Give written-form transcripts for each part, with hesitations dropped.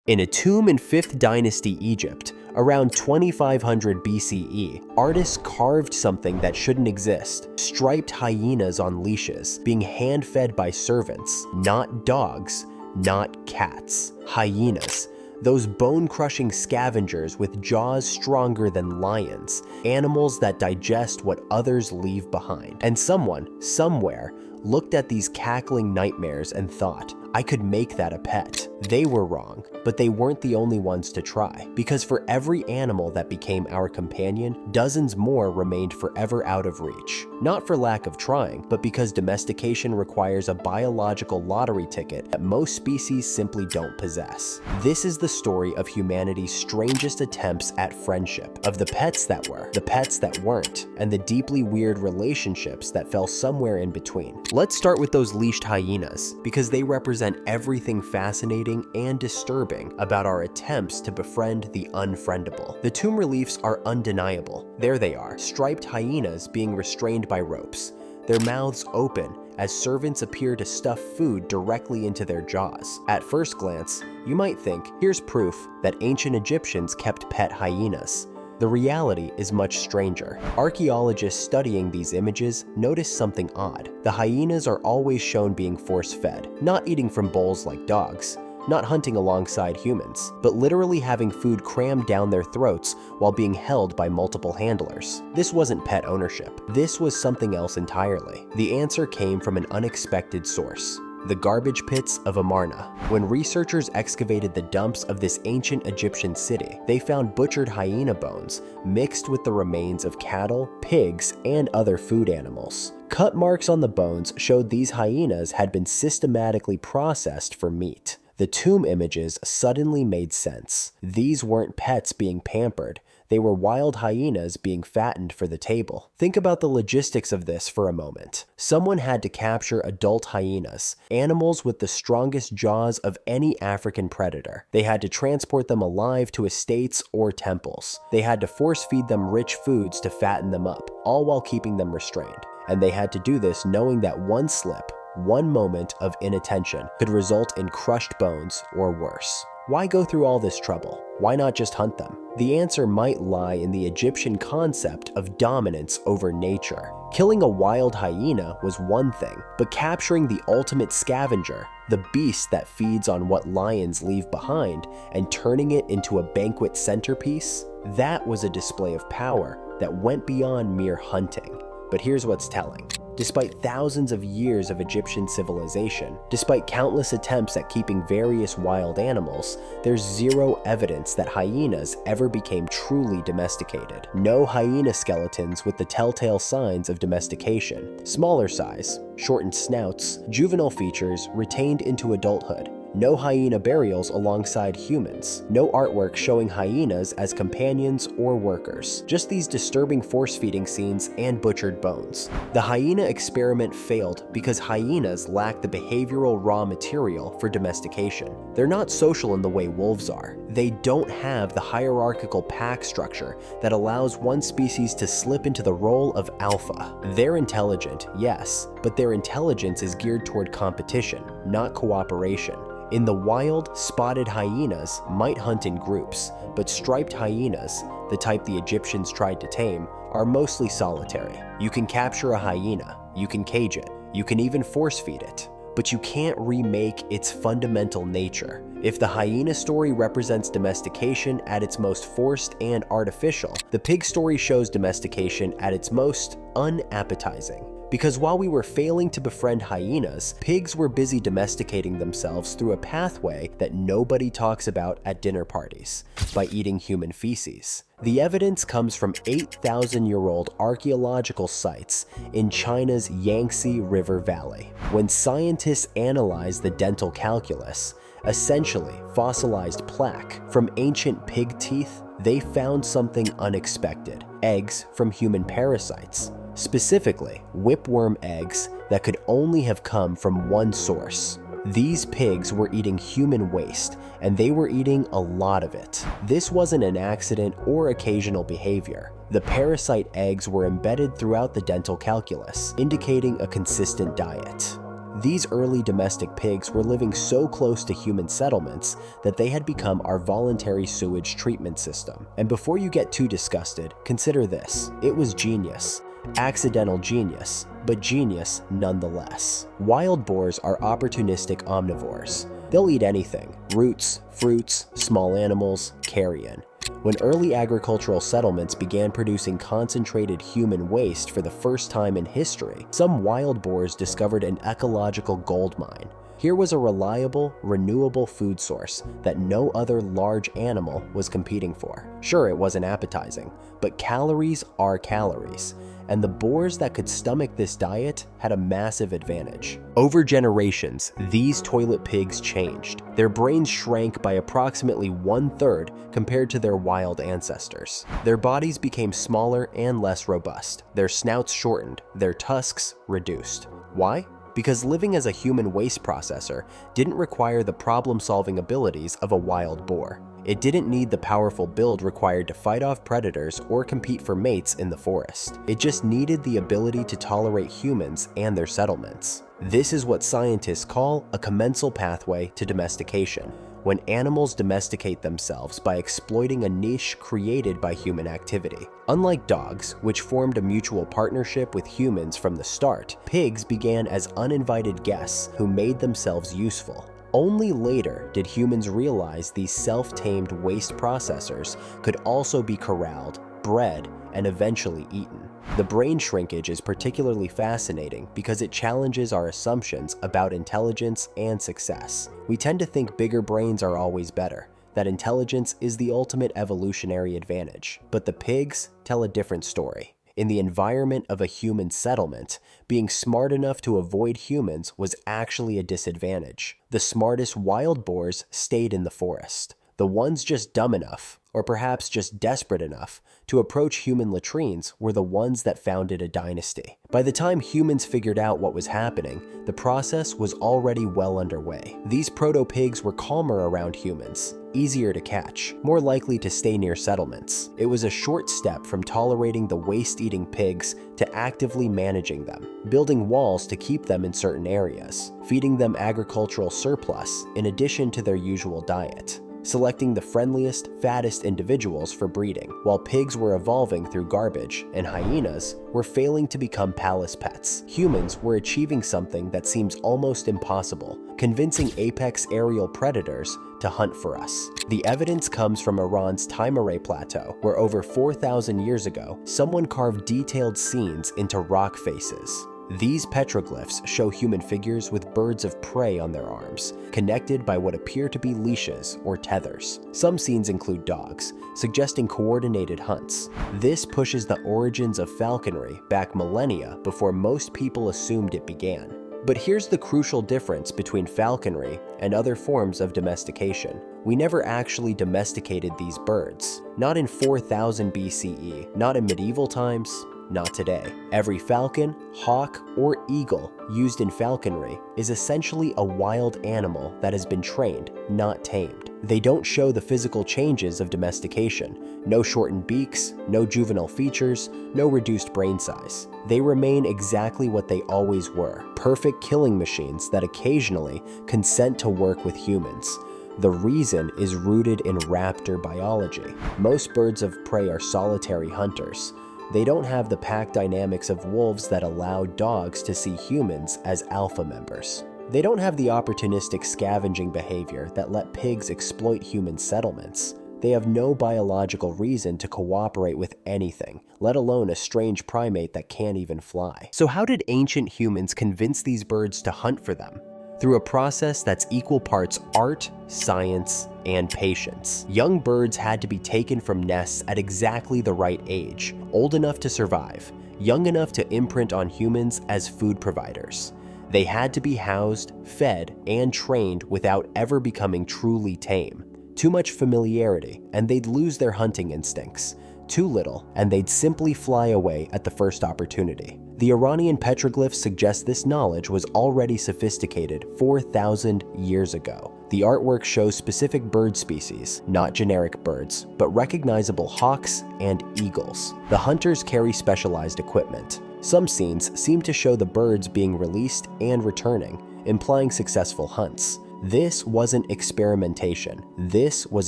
In a tomb in 5th Dynasty Egypt, around 2500 BCE, artists carved something that shouldn't exist: striped hyenas on leashes, being hand-fed by servants, not dogs, not cats. Hyenas. Those bone-crushing scavengers with jaws stronger than lions, animals that digest what others leave behind. And someone, somewhere, looked at these cackling nightmares and thought, I could make that a pet. They were wrong, but they weren't the only ones to try, because for every animal that became our companion, dozens more remained forever out of reach. Not for lack of trying, but because domestication requires a biological lottery ticket that most species simply don't possess. This is the story of humanity's strangest attempts at friendship, of the pets that were, the pets that weren't, and the deeply weird relationships that fell somewhere in between. Let's start with those leashed hyenas, because they represent everything fascinating and disturbing about our attempts to befriend the unfriendable. The tomb reliefs are undeniable. There they are, striped hyenas being restrained by ropes, their mouths open as servants appear to stuff food directly into their jaws. At first glance, you might think, here's proof that ancient Egyptians kept pet hyenas. The reality is much stranger. Archaeologists studying these images notice something odd. The hyenas are always shown being force-fed, not eating from bowls like dogs, not hunting alongside humans, but literally having food crammed down their throats while being held by multiple handlers. This wasn't pet ownership. This was something else entirely. The answer came from an unexpected source: the garbage pits of Amarna. When researchers excavated the dumps of this ancient Egyptian city, they found butchered hyena bones mixed with the remains of cattle, pigs, and other food animals. Cut marks on the bones showed these hyenas had been systematically processed for meat. The tomb images suddenly made sense. These weren't pets being pampered. They were wild hyenas being fattened for the table. Think about the logistics of this for a moment. Someone had to capture adult hyenas, animals with the strongest jaws of any African predator. They had to transport them alive to estates or temples. They had to force feed them rich foods to fatten them up, all while keeping them restrained. And they had to do this knowing that one slip, one moment of inattention could result in crushed bones or worse. Why go through all this trouble? Why not just hunt them? The answer might lie in the Egyptian concept of dominance over nature. Killing a wild hyena was one thing, but capturing the ultimate scavenger, the beast that feeds on what lions leave behind, and turning it into a banquet centerpiece, that was a display of power that went beyond mere hunting. But here's what's telling. Despite thousands of years of Egyptian civilization, despite countless attempts at keeping various wild animals, there's zero evidence that hyenas ever became truly domesticated. No hyena skeletons with the telltale signs of domestication. Smaller size, shortened snouts, juvenile features retained into adulthood. No hyena burials alongside humans. No artwork showing hyenas as companions or workers. Just these disturbing force-feeding scenes and butchered bones. The hyena experiment failed because hyenas lack the behavioral raw material for domestication. They're not social in the way wolves are. They don't have the hierarchical pack structure that allows one species to slip into the role of alpha. They're intelligent, yes, but their intelligence is geared toward competition, not cooperation. In the wild, spotted hyenas might hunt in groups, but striped hyenas, the type the Egyptians tried to tame, are mostly solitary. You can capture a hyena, you can cage it, you can even force feed it, but you can't remake its fundamental nature. If the hyena story represents domestication at its most forced and artificial, the pig story shows domestication at its most unappetizing. Because while we were failing to befriend hyenas, pigs were busy domesticating themselves through a pathway that nobody talks about at dinner parties, by eating human feces. The evidence comes from 8,000-year-old archaeological sites in China's Yangtze River Valley. When scientists analyzed the dental calculus, essentially fossilized plaque from ancient pig teeth, they found something unexpected: eggs from human parasites. Specifically, whipworm eggs that could only have come from one source. These pigs were eating human waste, and they were eating a lot of it. This wasn't an accident or occasional behavior. The parasite eggs were embedded throughout the dental calculus, indicating a consistent diet. These early domestic pigs were living so close to human settlements that they had become our voluntary sewage treatment system. And before you get too disgusted, consider this. It was genius. Accidental genius, but genius nonetheless. Wild boars are opportunistic omnivores. They'll eat anything: roots, fruits, small animals, carrion. When early agricultural settlements began producing concentrated human waste for the first time in history, some wild boars discovered an ecological gold mine. Here was a reliable, renewable food source that no other large animal was competing for. Sure, it wasn't appetizing, but calories are calories, and the boars that could stomach this diet had a massive advantage. Over generations, these toilet pigs changed. Their brains shrank by approximately 1/3 compared to their wild ancestors. Their bodies became smaller and less robust. Their snouts shortened, their tusks reduced. Why? Because living as a human waste processor didn't require the problem-solving abilities of a wild boar. It didn't need the powerful build required to fight off predators or compete for mates in the forest. It just needed the ability to tolerate humans and their settlements. This is what scientists call a commensal pathway to domestication, when animals domesticate themselves by exploiting a niche created by human activity. Unlike dogs, which formed a mutual partnership with humans from the start, pigs began as uninvited guests who made themselves useful. Only later did humans realize these self-tamed waste processors could also be corralled, bred, and eventually eaten. The brain shrinkage is particularly fascinating because it challenges our assumptions about intelligence and success. We tend to think bigger brains are always better, that intelligence is the ultimate evolutionary advantage. But the pigs tell a different story. In the environment of a human settlement, being smart enough to avoid humans was actually a disadvantage. The smartest wild boars stayed in the forest. The ones just dumb enough, or perhaps just desperate enough, to approach human latrines were the ones that founded a dynasty. By the time humans figured out what was happening, the process was already well underway. These proto-pigs were calmer around humans, easier to catch, more likely to stay near settlements. It was a short step from tolerating the waste-eating pigs to actively managing them, building walls to keep them in certain areas, feeding them agricultural surplus in addition to their usual diet, selecting the friendliest, fattest individuals for breeding. While pigs were evolving through garbage and hyenas were failing to become palace pets, humans were achieving something that seems almost impossible: convincing apex aerial predators to hunt for us. The evidence comes from Iran's Timuray Plateau, where over 4,000 years ago, someone carved detailed scenes into rock faces. These petroglyphs show human figures with birds of prey on their arms, connected by what appear to be leashes or tethers. Some scenes include dogs, suggesting coordinated hunts. This pushes the origins of falconry back millennia before most people assumed it began. But here's the crucial difference between falconry and other forms of domestication. We never actually domesticated these birds. Not in 4000 BCE, not in medieval times, not today. Every falcon, hawk, or eagle used in falconry is essentially a wild animal that has been trained, not tamed. They don't show the physical changes of domestication. No shortened beaks, no juvenile features, no reduced brain size. They remain exactly what they always were: perfect killing machines that occasionally consent to work with humans. The reason is rooted in raptor biology. Most birds of prey are solitary hunters. They don't have the pack dynamics of wolves that allow dogs to see humans as alpha members. They don't have the opportunistic scavenging behavior that let pigs exploit human settlements. They have no biological reason to cooperate with anything, let alone a strange primate that can't even fly. So how did ancient humans convince these birds to hunt for them? Through a process that's equal parts art, science, and patience. Young birds had to be taken from nests at exactly the right age, old enough to survive, young enough to imprint on humans as food providers. They had to be housed, fed, and trained without ever becoming truly tame. Too much familiarity, and they'd lose their hunting instincts. Too little, and they'd simply fly away at the first opportunity. The Iranian petroglyphs suggest this knowledge was already sophisticated 4,000 years ago. The artwork shows specific bird species, not generic birds, but recognizable hawks and eagles. The hunters carry specialized equipment. Some scenes seem to show the birds being released and returning, implying successful hunts. This wasn't experimentation. This was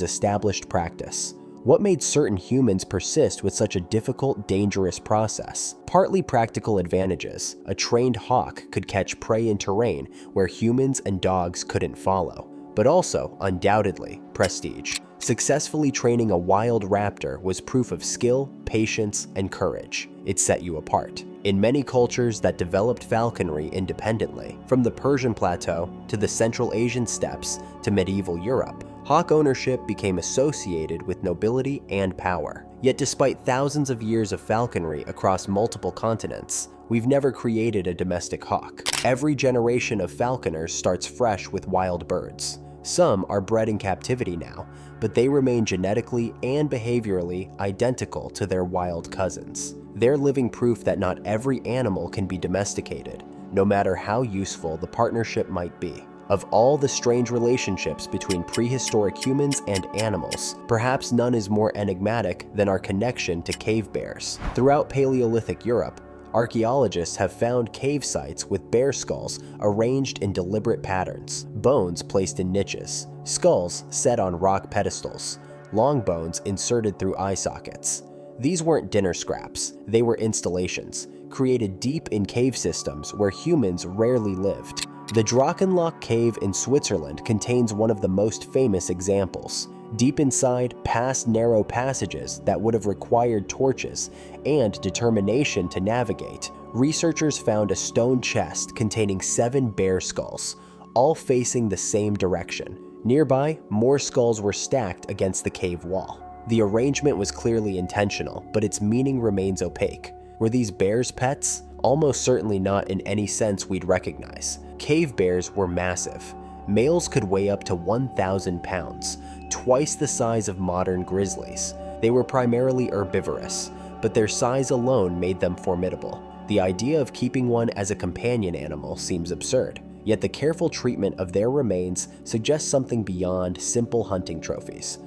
established practice. What made certain humans persist with such a difficult, dangerous process? Partly practical advantages. A trained hawk could catch prey in terrain where humans and dogs couldn't follow. But also, undoubtedly, prestige. Successfully training a wild raptor was proof of skill, patience, and courage. It set you apart. In many cultures that developed falconry independently, from the Persian plateau to the Central Asian steppes to medieval Europe, hawk ownership became associated with nobility and power. Yet despite thousands of years of falconry across multiple continents, we've never created a domestic hawk. Every generation of falconers starts fresh with wild birds. Some are bred in captivity now, but they remain genetically and behaviorally identical to their wild cousins. They're living proof that not every animal can be domesticated, no matter how useful the partnership might be. Of all the strange relationships between prehistoric humans and animals, perhaps none is more enigmatic than our connection to cave bears. Throughout Paleolithic Europe, archaeologists have found cave sites with bear skulls arranged in deliberate patterns, bones placed in niches, skulls set on rock pedestals, long bones inserted through eye sockets. These weren't dinner scraps, they were installations, created deep in cave systems where humans rarely lived. The Drachenloch cave in Switzerland contains one of the most famous examples. Deep inside, past narrow passages that would have required torches and determination to navigate, researchers found a stone chest containing 7 bear skulls, all facing the same direction. Nearby, more skulls were stacked against the cave wall. The arrangement was clearly intentional, but its meaning remains opaque. Were these bears pets? Almost certainly not in any sense we'd recognize. Cave bears were massive. Males could weigh up to 1,000 pounds, twice the size of modern grizzlies. They were primarily herbivorous, but their size alone made them formidable. The idea of keeping one as a companion animal seems absurd, yet the careful treatment of their remains suggests something beyond simple hunting trophies.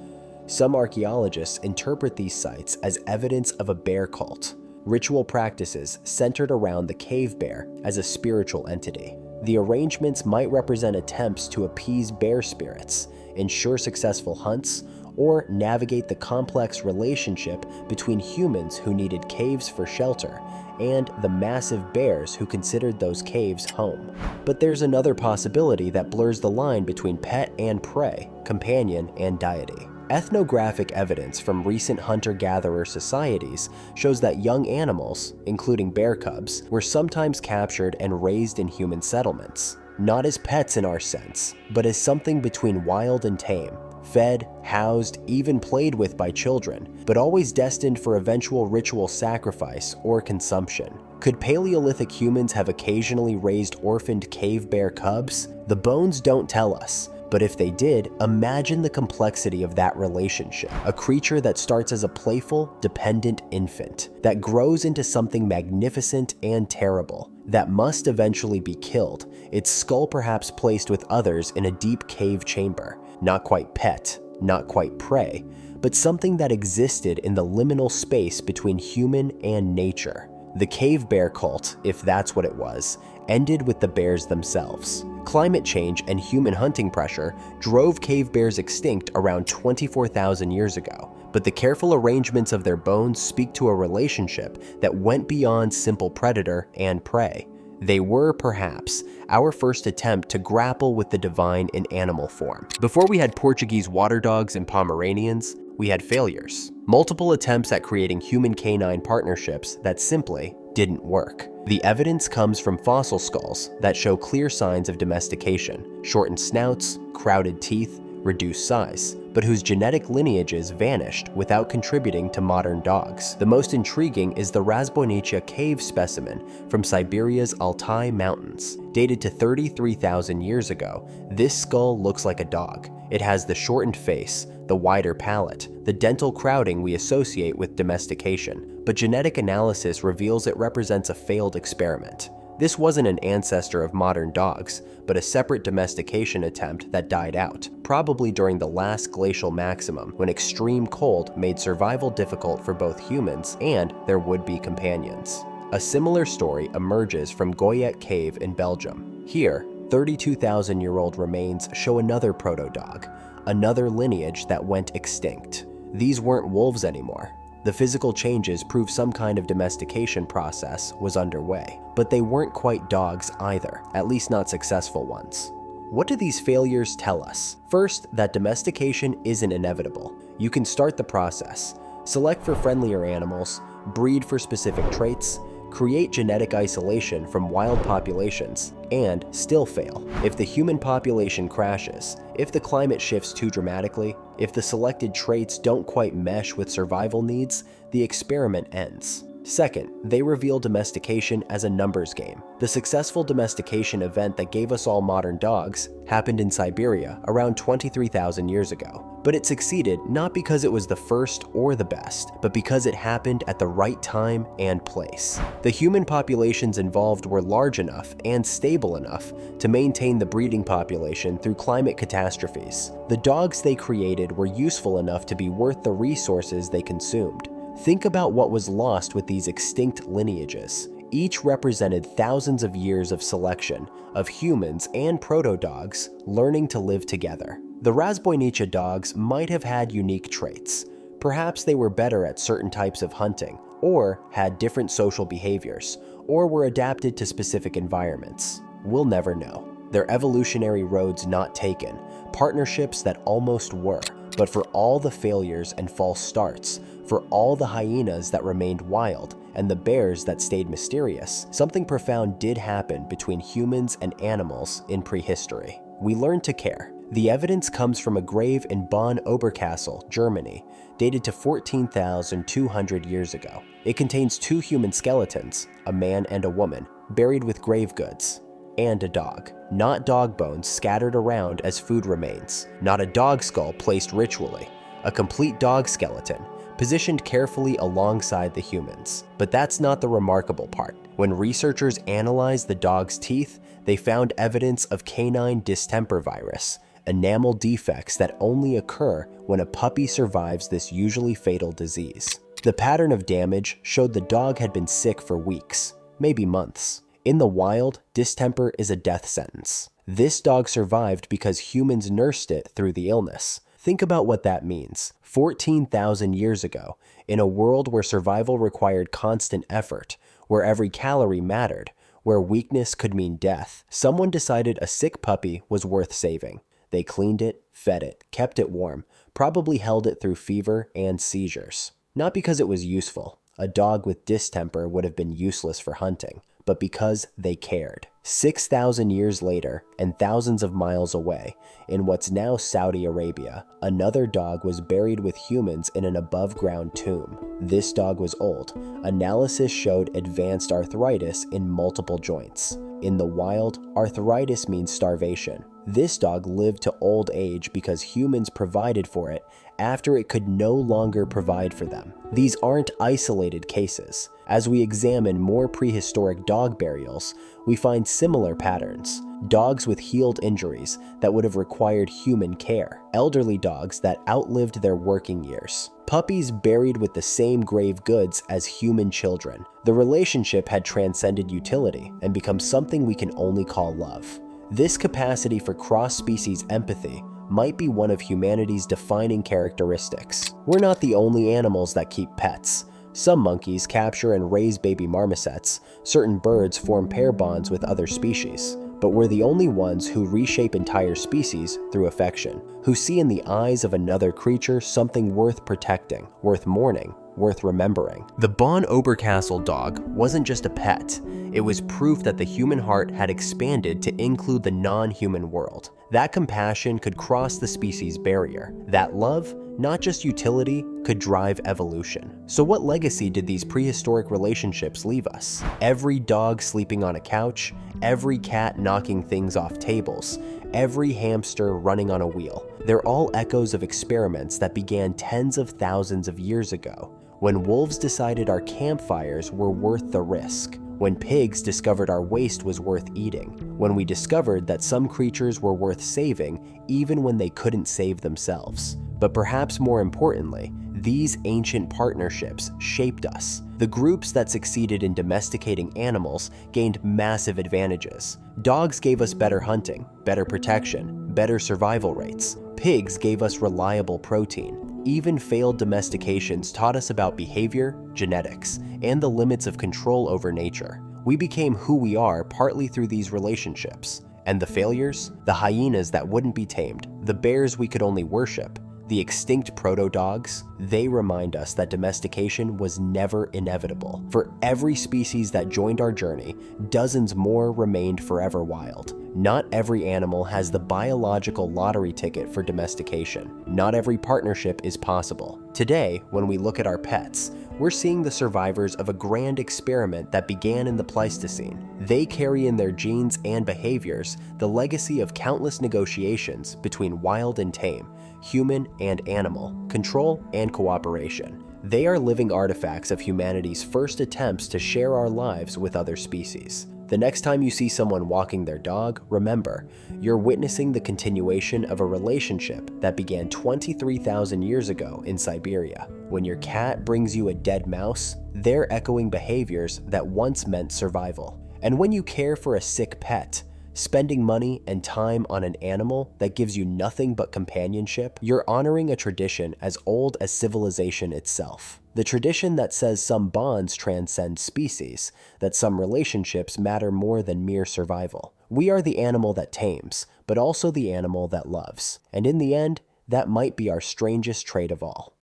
Some archaeologists interpret these sites as evidence of a bear cult, ritual practices centered around the cave bear as a spiritual entity. The arrangements might represent attempts to appease bear spirits, ensure successful hunts, or navigate the complex relationship between humans who needed caves for shelter and the massive bears who considered those caves home. But there's another possibility that blurs the line between pet and prey, companion and deity. Ethnographic evidence from recent hunter-gatherer societies shows that young animals, including bear cubs, were sometimes captured and raised in human settlements, not as pets in our sense, but as something between wild and tame, fed, housed, even played with by children, but always destined for eventual ritual sacrifice or consumption. Could Paleolithic humans have occasionally raised orphaned cave bear cubs? The bones don't tell us. But if they did, imagine the complexity of that relationship. A creature that starts as a playful, dependent infant, that grows into something magnificent and terrible, that must eventually be killed, its skull perhaps placed with others in a deep cave chamber. Not quite pet, not quite prey, but something that existed in the liminal space between human and nature. The cave bear cult, if that's what it was, ended with the bears themselves. Climate change and human hunting pressure drove cave bears extinct around 24,000 years ago, but the careful arrangements of their bones speak to a relationship that went beyond simple predator and prey. They were, perhaps, our first attempt to grapple with the divine in animal form. Before we had Portuguese water dogs and Pomeranians, we had failures. Multiple attempts at creating human-canine partnerships that simply didn't work. The evidence comes from fossil skulls that show clear signs of domestication, shortened snouts, crowded teeth, reduced size, but whose genetic lineages vanished without contributing to modern dogs. The most intriguing is the Razbojnicia cave specimen from Siberia's Altai Mountains. Dated to 33,000 years ago, this skull looks like a dog. It has the shortened face, the wider palate, the dental crowding we associate with domestication, but genetic analysis reveals it represents a failed experiment. This wasn't an ancestor of modern dogs, but a separate domestication attempt that died out, probably during the last glacial maximum when extreme cold made survival difficult for both humans and their would-be companions. A similar story emerges from Goyet Cave in Belgium. Here, 32,000-year-old remains show another proto-dog, another lineage that went extinct. These weren't wolves anymore. The physical changes prove some kind of domestication process was underway, but they weren't quite dogs either, at least not successful ones. What do these failures tell us? First, that domestication isn't inevitable. You can start the process, select for friendlier animals, breed for specific traits, create genetic isolation from wild populations, and still fail. If the human population crashes, if the climate shifts too dramatically, if the selected traits don't quite mesh with survival needs, the experiment ends. Second, they reveal domestication as a numbers game. The successful domestication event that gave us all modern dogs happened in Siberia around 23,000 years ago. But it succeeded not because it was the first or the best, but because it happened at the right time and place. The human populations involved were large enough and stable enough to maintain the breeding population through climate catastrophes. The dogs they created were useful enough to be worth the resources they consumed. Think about what was lost with these extinct lineages. Each represented thousands of years of selection of humans and proto-dogs learning to live together. The Razboinicha dogs might have had unique traits. Perhaps they were better at certain types of hunting, or had different social behaviors, or were adapted to specific environments. We'll never know. Their evolutionary roads not taken, partnerships that almost were. But for all the failures and false starts, for all the hyenas that remained wild and the bears that stayed mysterious, something profound did happen between humans and animals in prehistory. We learned to care. The evidence comes from a grave in Bonn Oberkassel, Germany, dated to 14,200 years ago. It contains two human skeletons, a man and a woman, buried with grave goods, and a dog. Not dog bones scattered around as food remains, not a dog skull placed ritually, a complete dog skeleton, positioned carefully alongside the humans. But that's not the remarkable part. When researchers analyzed the dog's teeth, they found evidence of canine distemper virus, enamel defects that only occur when a puppy survives this usually fatal disease. The pattern of damage showed the dog had been sick for weeks, maybe months. In the wild, distemper is a death sentence. This dog survived because humans nursed it through the illness. Think about what that means. 14,000 years ago, in a world where survival required constant effort, where every calorie mattered, where weakness could mean death, someone decided a sick puppy was worth saving. They cleaned it, fed it, kept it warm, probably held it through fever and seizures. Not because it was useful. A dog with distemper would have been useless for hunting, but because they cared. 6,000 years later, and thousands of miles away, in what's now Saudi Arabia, another dog was buried with humans in an above-ground tomb. This dog was old. Analysis showed advanced arthritis in multiple joints. In the wild, arthritis means starvation. This dog lived to old age because humans provided for it after it could no longer provide for them. These aren't isolated cases. As we examine more prehistoric dog burials, we find similar patterns. Dogs with healed injuries that would have required human care. Elderly dogs that outlived their working years. Puppies buried with the same grave goods as human children. The relationship had transcended utility and become something we can only call love. This capacity for cross-species empathy might be one of humanity's defining characteristics. We're not the only animals that keep pets. Some monkeys capture and raise baby marmosets, certain birds form pair bonds with other species, but we're the only ones who reshape entire species through affection, who see in the eyes of another creature something worth protecting, worth mourning, worth remembering. The Bonn Oberkassel dog wasn't just a pet, it was proof that the human heart had expanded to include the non-human world. That compassion could cross the species barrier. That love, not just utility, could drive evolution. So what legacy did these prehistoric relationships leave us? Every dog sleeping on a couch, every cat knocking things off tables, every hamster running on a wheel. They're all echoes of experiments that began tens of thousands of years ago, when wolves decided our campfires were worth the risk, when pigs discovered our waste was worth eating, when we discovered that some creatures were worth saving even when they couldn't save themselves. But perhaps more importantly, These ancient partnerships shaped us. The groups that succeeded in domesticating animals gained massive advantages. Dogs gave us better hunting, better protection, better survival rates. Pigs gave us reliable protein. Even failed domestications taught us about behavior, genetics, and the limits of control over nature. We became who we are partly through these relationships. And the failures? The hyenas that wouldn't be tamed, the bears we could only worship, the extinct proto-dogs, they remind us that domestication was never inevitable. For every species that joined our journey, dozens more remained forever wild. Not every animal has the biological lottery ticket for domestication. Not every partnership is possible. Today, when we look at our pets, we're seeing the survivors of a grand experiment that began in the Pleistocene. They carry in their genes and behaviors the legacy of countless negotiations between wild and tame, human and animal, control and cooperation. They are living artifacts of humanity's first attempts to share our lives with other species. The next time you see someone walking their dog, remember, you're witnessing the continuation of a relationship that began 23,000 years ago in Siberia. When your cat brings you a dead mouse, they're echoing behaviors that once meant survival. And when you care for a sick pet, spending money and time on an animal that gives you nothing but companionship, you're honoring a tradition as old as civilization itself. The tradition that says some bonds transcend species, that some relationships matter more than mere survival. We are the animal that tames, but also the animal that loves. And in the end, that might be our strangest trait of all.